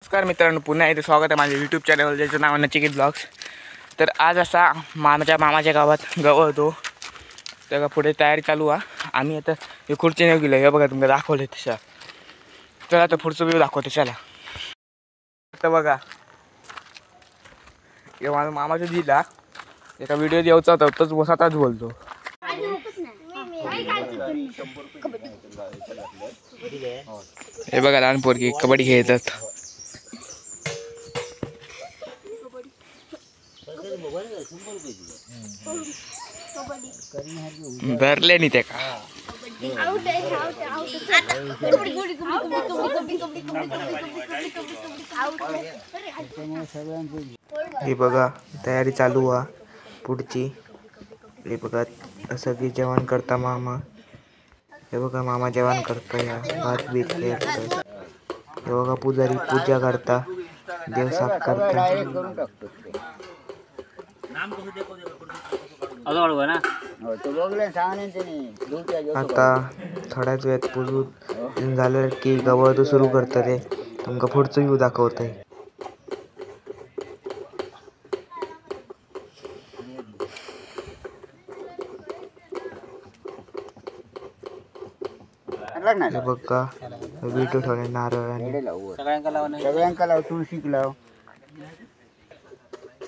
नमस्कार मित्रांनो, पुन्हा एकदा स्वागत आहे माझ्या यूट्यूब चॅनलवर ज्याचं नाव नचिकेत ब्लॉग्स. तर आज असा माझ्या मामाच्या गावात गवळ होतो, त्याला पुढे तयारी चालू आहे. आम्ही आता हे खुर्चीने गेलो, हे बघा तुम्हाला दाखवले तशा. चला आता पुढचं व्ह्यू दाखवतो. चला आता बघा, हे माझा मामाचा दिला एका व्हिडिओ द्यायचा होता, तोच स्वतःच बोलतो. हे बघा लहान पोरगी कबड्डी खेळतात. भरले नाही ते का हे बघा तयारी चालू आहे पुढची. हे बघा सगळी जेवण करता मामा. हे बघा मामा जेवण करता, या भात बीत खेळतात. हे बघा पुजारी पूजा करता, देव साफ करता. आता थोड्याच वेळात पूजून झालं की गवळ सुरू करता. ते तुमका पुढचं व्ह्यू दाखवत आहे. हे बघा व्हिडिओ ठेवले नारळ सगळ्यांका लाव, तुळशीक लाव,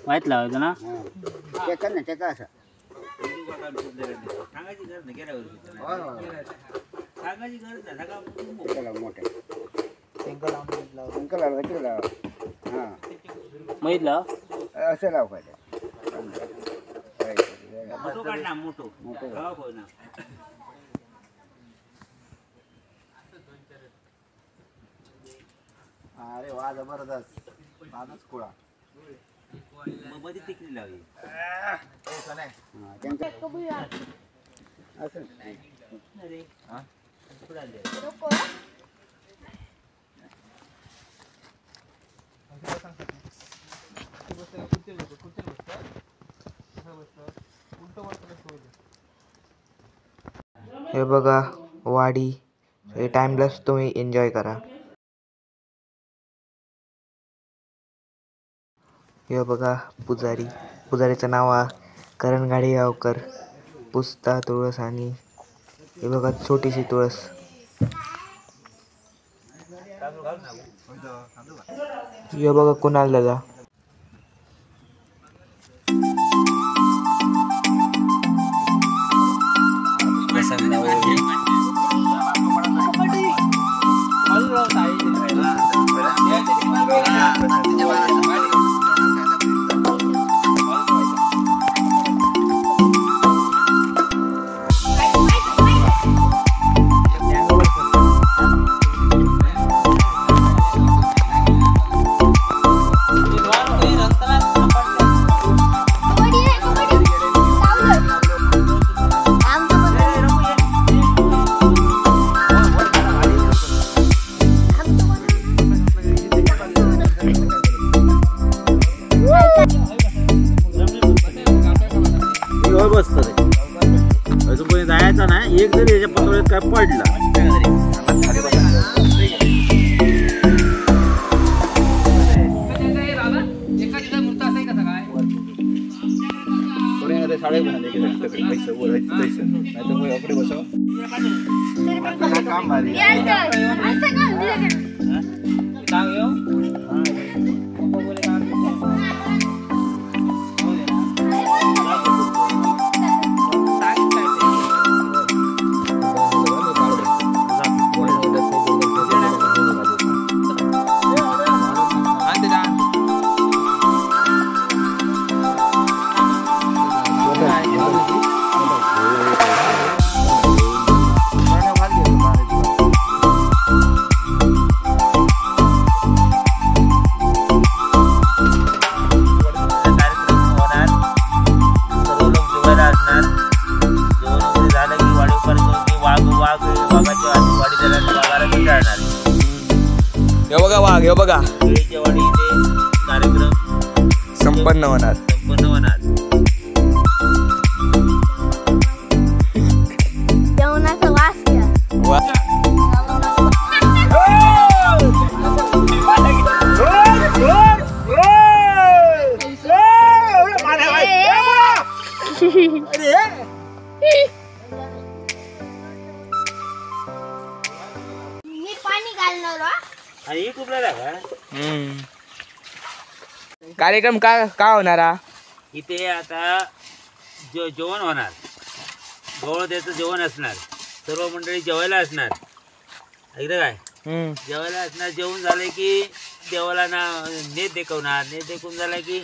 माहित लावायचं ना. चेका ना चेका असा माहित लाव असं लाव काय अरे वा जबरदस्त. माझाच कुळा मध्ये तिकडी लावली. हे बघा वाडी, हे टाइमलेस तुम्ही एन्जॉय करा. हे बघा पुजारीचं नाव आहे करणगाडी गावकर. पुसता तुळस आणि हे बघा छोटीशी तुळस. हे बघा कुणाल दादा. अजून कोणी जायचा नाही. एक जरी याच्या पतोळ्यात काय पडला साडे हे बघा वाघ, हे बघा वाडी इथे कार्यक्रम संपन्न होणार. जेवणाचा वास घ्या. कार्यक्रम का होणार हा? इथे आता जेवण होणार, गवळ त्याचं जेवण असणार, सर्व मंडळी जेवायला असणार. ऐकलं काय? जेवायला असणार. जेवण झालं की देवाला ना नेत देखवणार. नेत देखून झाला की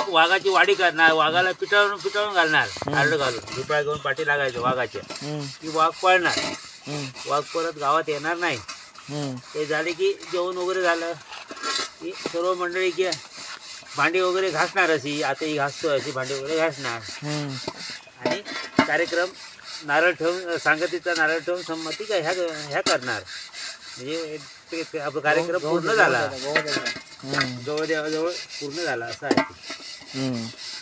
वाघाची वाडी करणार. वाघाला पिटाळून घालणार. आरड घालून झुपळा घेऊन पाठी लागायचं वाघाच्या की वाघ पळणार. वाघ परत गावात येणार नाही. ते झाले की जेवण वगैरे झालं की सर्व मंडळी की भांडी वगैरे घासणार. अशी आता ही घासतो अशी भांडी वगैरे घासणार. आणि कार्यक्रम नारळ ठेवून सांगतीचा नारळ ठेवून संमती काय ह्या करणार. म्हणजे आपला कार्यक्रम पूर्ण झाला. जवळ देवाजवळ पूर्ण झाला असं आहे.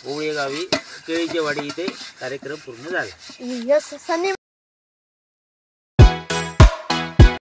ओवळे गावी केळीची वाडी इथे कार्यक्रम पूर्ण झाला. यस सनी